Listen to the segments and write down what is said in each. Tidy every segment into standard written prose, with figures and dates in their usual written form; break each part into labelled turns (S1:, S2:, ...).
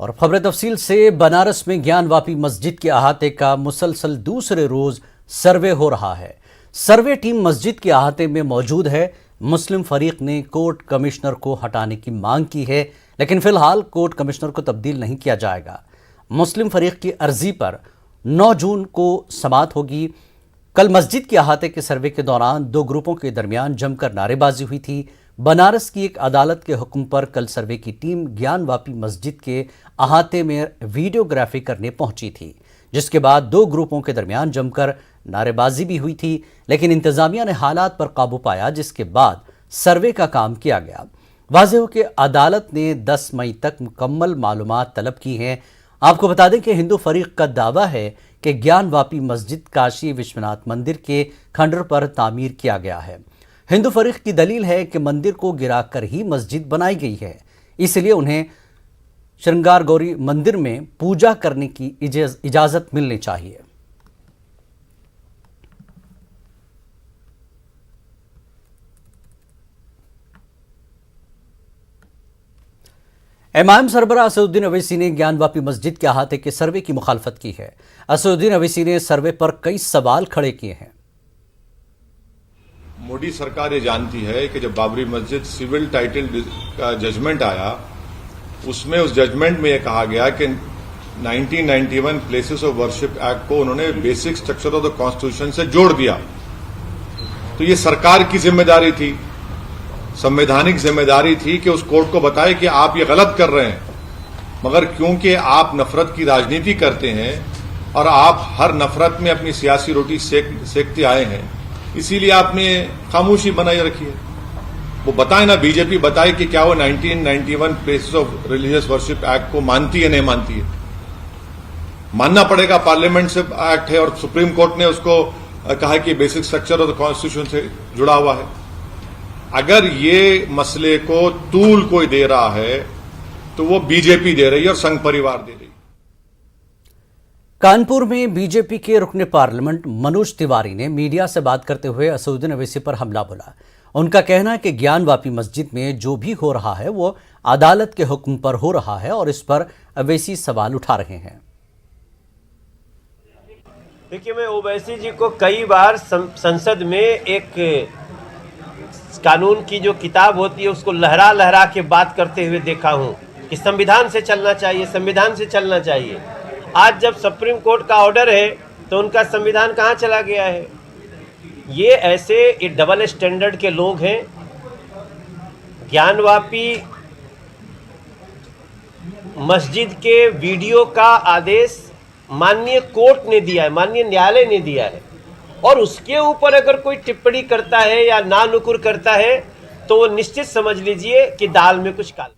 S1: और खबर तफसील से, बनारस में ज्ञानवापी मस्जिद के अहाते का मुसलसल दूसरे रोज सर्वे हो रहा है। सर्वे टीम मस्जिद के अहाते में मौजूद है। मुस्लिम फरीक ने कोर्ट कमिश्नर को हटाने की मांग की है, लेकिन फिलहाल कोर्ट कमिश्नर को तब्दील नहीं किया जाएगा। मुस्लिम फरीक की अर्जी पर 9 जून को समाअत होगी। कल मस्जिद के अहाते के सर्वे के दौरान 2 ग्रुपों के दरमियान जमकर नारेबाजी हुई थी। बनारस की एक अदालत के हुक्म पर कल सर्वे की टीम ज्ञानवापी मस्जिद के अहाते में वीडियोग्राफी करने पहुंची थी, जिसके बाद 2 ग्रुपों के दरमियान जमकर नारेबाजी भी हुई थी, लेकिन इंतजामिया ने हालात पर काबू पाया, जिसके बाद सर्वे का काम किया गया। वाज़ेह हो कि अदालत ने 10 मई तक मुकम्मल मालूमात तलब की हैं। आपको बता दें कि हिंदू फरीक का दावा है कि ज्ञानवापी मस्जिद काशी विश्वनाथ मंदिर के खंडर पर तामीर किया गया है। हिंदू फरीक की दलील है कि मंदिर को गिराकर ही मस्जिद बनाई गई है, इसलिए उन्हें श्रृंगार गौरी मंदिर में पूजा करने की इजाजत मिलनी चाहिए। इमाम सरबराह असदुद्दीन अवैसी ने ज्ञानवापी मस्जिद के अहाते के सर्वे की मुखालफत की है। असदुद्दीन अवैसी ने सर्वे पर कई सवाल खड़े किए हैं।
S2: मोदी सरकार ये जानती है कि जब बाबरी मस्जिद सिविल टाइटल का जजमेंट आया, उसमें उस जजमेंट में यह कहा गया कि 1991 प्लेसेस ऑफ वर्शिप एक्ट को उन्होंने basic structure of the constitution से जोड़ दिया। तो ये सरकार की जिम्मेदारी थी, संवैधानिक जिम्मेदारी थी कि उस कोर्ट को बताए कि आप ये गलत कर रहे हैं, मगर क्योंकि आप नफरत की राजनीति करते हैं और आप हर नफरत में अपनी सियासी रोटी सेकते आए हैं, इसीलिए आपने खामोशी बनाए रखी है। वो बताए ना, बीजेपी बताए कि क्या वो 1991 places of religious worship act को मानती है, नहीं मानती है। मानना पड़ेगा, पार्लियामेंट से एक्ट है और सुप्रीम कोर्ट ने उसको कहा कि basic structure of the constitution से जुड़ा हुआ है। अगर ये मसले को तूल कोई दे रहा है तो वो बीजेपी दे रही है और संघ परिवार दे रही है।
S1: कानपुर में बीजेपी के रुकने पार्लियामेंट मनोज तिवारी ने मीडिया से बात करते हुए असदुद्दीन अवैसी पर हमला बोला। उनका कहना है कि ज्ञानवापी मस्जिद में जो भी हो रहा है वो अदालत के हुक्म पर हो रहा है और इस पर अवैसी सवाल उठा रहे हैं।
S3: देखिए, मैं ओवैसी जी को कई बार संसद में एक कानून की जो किताब होती है उसको लहरा लहरा के बात करते हुए देखा हूं कि संविधान से चलना चाहिए, संविधान से चलना चाहिए। आज जब सुप्रीम कोर्ट का ऑर्डर है तो उनका संविधान कहां चला गया है? ये ऐसे डबल स्टैंडर्ड के लोग हैं। ज्ञानवापी मस्जिद के वीडियो का आदेश माननीय कोर्ट ने दिया है, माननीय न्यायालय ने दिया है, और उसके ऊपर अगर कोई टिप्पणी करता है या नानुकुर करता है तो वो निश्चित समझ लीजिए कि दाल में कुछ काला।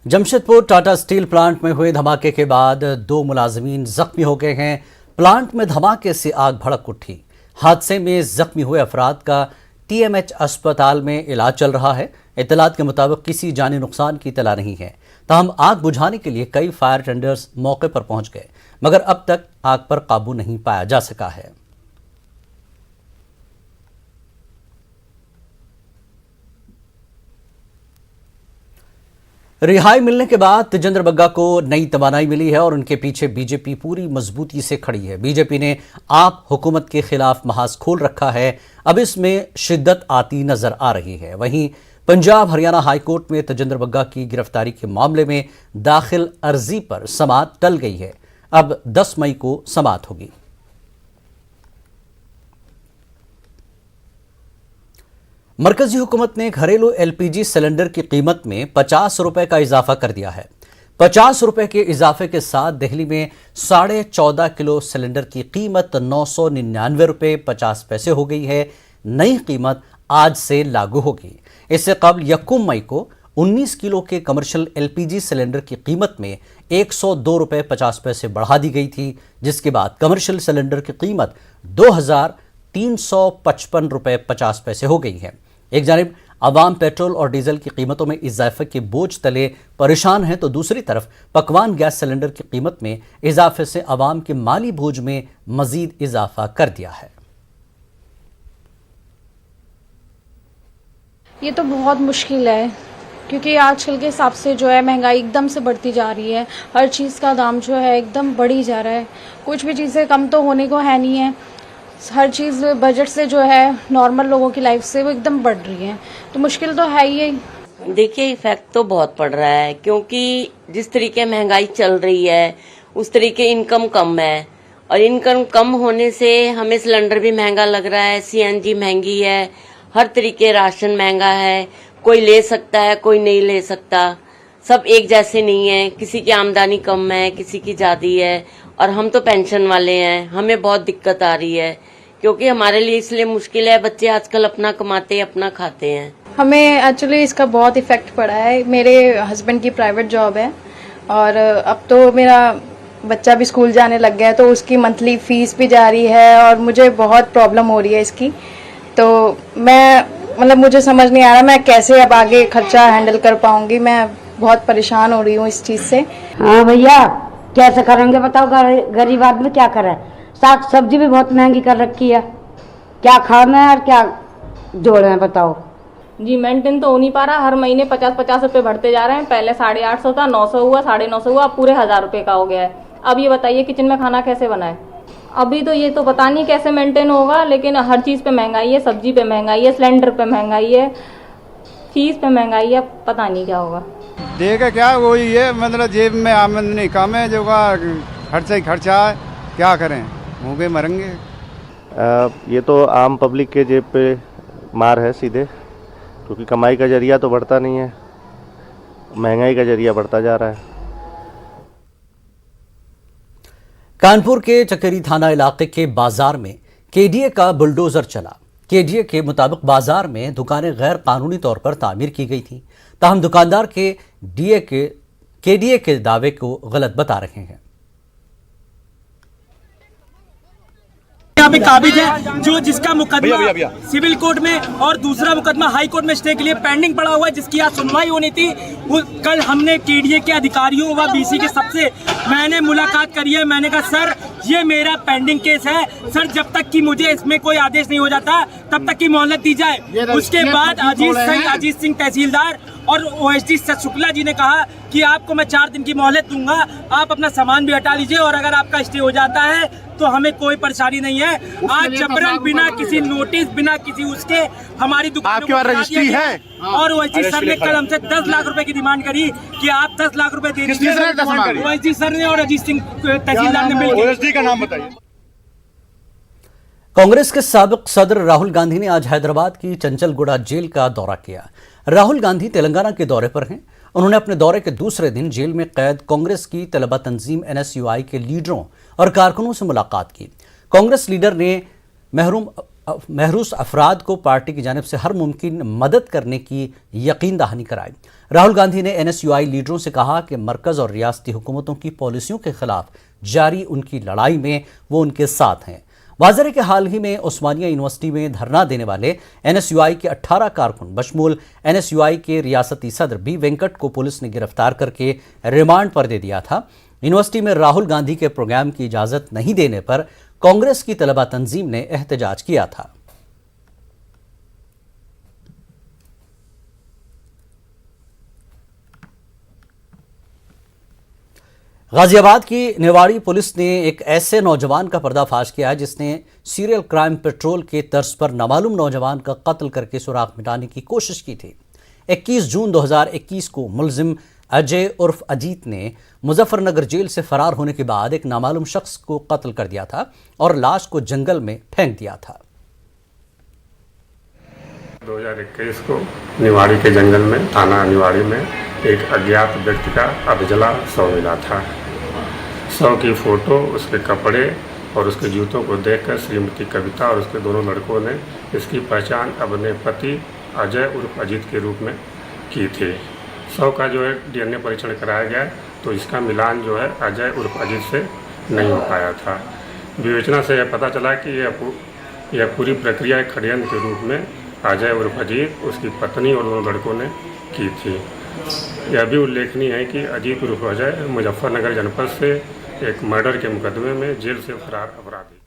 S1: जमशेदपुर टाटा स्टील प्लांट में हुए धमाके के बाद 2 मुलाजमीन जख्मी हो गए हैं। प्लांट में धमाके से आग भड़क उठी। हादसे में जख्मी हुए अफराद का TMH अस्पताल में इलाज चल रहा है। इत्तलात के मुताबिक किसी जानी नुकसान की इत्तला नहीं है। ताहम आग बुझाने के लिए कई फायर टेंडर्स मौके पर पहुंच गए, मगर अब तक आग पर काबू नहीं पाया जा सका है। रिहाई मिलने के बाद तेजेंद्र बग्गा को नई तवानाई मिली है और उनके पीछे बीजेपी पूरी मजबूती से खड़ी है। बीजेपी ने आप हुकूमत के खिलाफ महाज खोल रखा है। अब इसमें शिद्दत आती नजर आ रही है। वहीं पंजाब हरियाणा हाईकोर्ट में तेजेंद्र बग्गा की गिरफ्तारी के मामले में दाखिल अर्जी पर समाअत टल गई है। अब 10 मई को समाअत होगी। मरकजी हुकूमत ने घरेलू LPG सिलेंडर की कीमत में 50 रुपए का इजाफा कर दिया है। 50 रुपए के इजाफे के साथ दिल्ली में 14.5 किलो सिलेंडर की कीमत 999 रुपए 50 पैसे हो गई है। नई कीमत आज से लागू होगी। इससे कबल 1 मई को 19 किलो के कमर्शियल LPG सिलेंडर की कीमत में 102 रुपए 50 पैसे बढ़ा दी गई थी, जिसके बाद कमर्शियल सिलेंडर की कीमत 2355 रुपए 50 पैसे हो गई है। एक जानिब आवाम पेट्रोल और डीजल की कीमतों में इजाफे के बोझ तले परेशान हैं, तो दूसरी तरफ पकवान गैस सिलेंडर की कीमत में इजाफे से आवाम के माली बोझ में मजीद इजाफा कर दिया है।
S4: ये तो बहुत मुश्किल है क्योंकि आजकल के हिसाब से जो है महंगाई एकदम से बढ़ती जा रही है। हर चीज़ का दाम जो है एकदम बढ़ ही जा रहा है। कुछ भी चीज़ें कम तो होने को है नहीं है। हर चीज़ बजट से जो है नॉर्मल लोगों की लाइफ से वो एकदम बढ़ रही है, तो मुश्किल तो है ही।
S5: देखिए, इफेक्ट तो बहुत पड़ रहा है, क्योंकि जिस तरीके महंगाई चल रही है उस तरीके इनकम कम है, और इनकम कम होने से हमें सिलेंडर भी महंगा लग रहा है, सीएनजी महंगी है, हर तरीके राशन महंगा है। कोई ले सकता है, कोई नहीं ले सकता, सब एक जैसे नहीं है। किसी की आमदनी कम है, किसी की ज्यादा है, और हम तो पेंशन वाले हैं, हमें बहुत दिक्कत आ रही है, क्योंकि हमारे लिए इसलिए मुश्किल है। बच्चे आजकल अपना कमाते अपना खाते हैं।
S4: हमें एक्चुअली इसका बहुत इफेक्ट पड़ा है। मेरे हस्बैंड की प्राइवेट जॉब है और अब तो मेरा बच्चा भी स्कूल जाने लग गया है, तो उसकी मंथली फीस भी जा रही है और मुझे बहुत प्रॉब्लम हो रही है इसकी। तो मैं मुझे समझ नहीं आ रहा मैं कैसे अब आगे खर्चा हैंडल कर पाऊंगी। मैं बहुत परेशान हो रही हूँ इस चीज़ से।
S6: हाँ भैया, कैसे करेंगे बताओ? गरीब आदमी क्या करे? साग सब्जी भी बहुत महंगी कर रखी है, क्या खाना है और क्या जोड़े हैं बताओ?
S7: जी, मेंटेन तो हो नहीं पा रहा। हर महीने 50-50 रुपए बढ़ते जा रहे हैं। पहले 850 था, 900 हुआ, 950 हुआ, अब पूरे 1000 रुपए का हो गया है। अब ये बताइए किचन में खाना कैसे बनाए? अभी तो ये तो पता नहीं कैसे मेंटेन होगा, लेकिन हर चीज़ पे महंगाई है। सब्जी पे महंगाई है, सिलेंडर पे महंगाई है, फीस पे महंगाई है, पता नहीं क्या होगा।
S8: देखे क्या वही है, मतलब जेब में आमदनी कम है, जो का खर्चा ही खर्चा है, क्या करें, भूखे मरेंगे।
S9: ये तो आम पब्लिक के जेब पे मार है सीधे, क्योंकि कमाई का जरिया तो बढ़ता नहीं है, महंगाई का जरिया बढ़ता जा रहा है।
S1: कानपुर के चकेरी थाना इलाके के बाजार में केडीए का बुलडोजर चला। केडीए के मुताबिक बाजार में दुकानें गैर कानूनी तौर पर तामीर की गई थी, ताहम दुकानदार के केडीए के दावे को गलत बता रहे हैं।
S10: यहाँ पे काबिज है जो जिसका मुकदमा सिविल कोर्ट में और दूसरा मुकदमा हाई कोर्ट में स्टे के लिए पेंडिंग पड़ा हुआ है, जिसकी आज सुनवाई होनी थी। कल हमने केडीए के अधिकारियों व बीसी के सबसे मैंने मुलाकात करी है। मैंने कहा सर ये मेरा पेंडिंग केस है सर, जब तक कि मुझे इसमें कोई आदेश नहीं हो जाता तब तक की मोहलत दी जाए। उसके बाद अजीत सिंह तहसीलदार और ओएसडी शुक्ला जी ने कहा कि आपको मैं 4 दिन की मोहलत दूंगा, आप अपना सामान भी हटा लीजिए और अगर आपका स्टे हो जाता है तो हमें कोई परेशानी नहीं है। आज जबरन बिना किसी नोटिस बिना किसी उसके हमारी दुकान की रजिस्ट्री है और ओएसडी सर ने कल हमसे 10 लाख रुपए की डिमांड करी कि आप 10 लाख रुपए दे दीजिए। ओएसडी सर ने और अजीत सिंह तहसीलदार ने मिलकर।
S2: ओएसडी का नाम बताइए।
S1: कांग्रेस के साबिक सदर राहुल गांधी ने आज हैदराबाद की चंचलगुड़ा जेल का दौरा किया। राहुल गांधी तेलंगाना के दौरे पर हैं। उन्होंने अपने दौरे के दूसरे दिन जेल में कैद कांग्रेस की तलबा तंजीम एनएसयूआई के लीडरों और कारकुनों से मुलाकात की। कांग्रेस लीडर ने महरूस अफराद को पार्टी की जानिब से हर मुमकिन मदद करने की यकीन दहानी कराई। राहुल गांधी ने एनएसयूआई लीडरों से कहा कि मरकज और रियासती हुकूमतों की पॉलिसियों के खिलाफ जारी उनकी लड़ाई में वो उनके साथ हैं। वाज़ेह के हाल ही में उस्मानिया यूनिवर्सिटी में धरना देने वाले एनएसयूआई के 18 कारकुन बशमूल एनएसयूआई के रियासती सदर बी वेंकट को पुलिस ने गिरफ्तार करके रिमांड पर दे दिया था। यूनिवर्सिटी में राहुल गांधी के प्रोग्राम की इजाज़त नहीं देने पर कांग्रेस की तलबा तंजीम ने एहतजाज किया था। गाजियाबाद की निवाड़ी पुलिस ने एक ऐसे नौजवान का पर्दाफाश किया है जिसने सीरियल क्राइम पेट्रोल के तर्ज पर नामालूम नौजवान का कत्ल करके सुराग मिटाने की कोशिश की थी। 21 जून 2021 को मुलजिम अजय उर्फ अजीत ने मुजफ्फरनगर जेल से फरार होने के बाद एक नामालूम शख्स को कत्ल कर दिया था और लाश को जंगल में फेंक दिया था।
S11: 2021 को निवाड़ी के जंगल में थाना निवाड़ी में एक अज्ञात व्यक्ति का अधजला शव मिला था। शव की फोटो, उसके कपड़े और उसके जूतों को देखकर श्रीमती कविता और उसके दोनों लड़कों ने इसकी पहचान अपने पति अजय उर्फ अजीत के रूप में की थी। शव का जो है डीएनए परीक्षण कराया गया तो इसका मिलान जो है अजय उर्फ अजीत से नहीं हो पाया था। विवेचना से यह पता चला कि यह पूरी प्रक्रिया एक षड्यंत्र के रूप में अजय उर्फ अजीत, उसकी पत्नी और दोनों लड़कों ने की थी। यह भी उल्लेखनीय है कि अजीत उर्फ अजय मुजफ्फरनगर जनपद से एक मर्डर के मुकदमे में जेल से फरार अपराधी।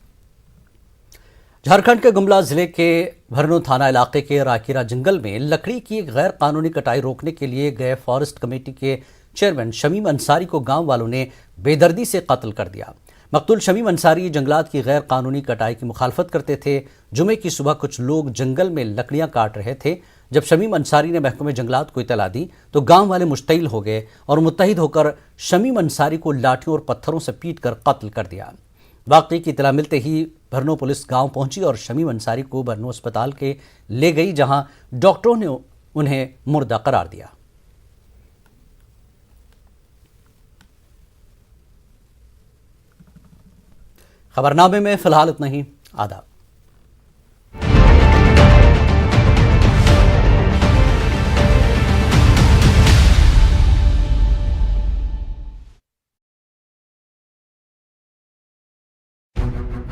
S1: झारखंड के गुमला जिले के भरनो थाना इलाके के राकीरा जंगल में लकड़ी की गैर कानूनी कटाई रोकने के लिए गए फॉरेस्ट कमेटी के चेयरमैन शमीम अंसारी को गांव वालों ने बेदर्दी से कत्ल कर दिया। मकतूल शमीम अंसारी जंगलात की गैर कानूनी कटाई की मुखालफत करते थे। जुमे की सुबह कुछ लोग जंगल में लकड़ियां काट रहे थे। जब शमीम अंसारी ने महकमे जंगलात को इतला दी तो गांव वाले मुश्तइल हो गए और मुत्तहिद होकर शमीम अंसारी को लाठियों और पत्थरों से पीट कर कत्ल कर दिया। वाकई की इतला मिलते ही भरनो पुलिस गांव पहुंची और शमीम अंसारी को भरनो अस्पताल के ले गई, जहां डॉक्टरों ने उन्हें मुर्दा करार दिया। खबरनामे में फिलहाल इतना ही। आदाब।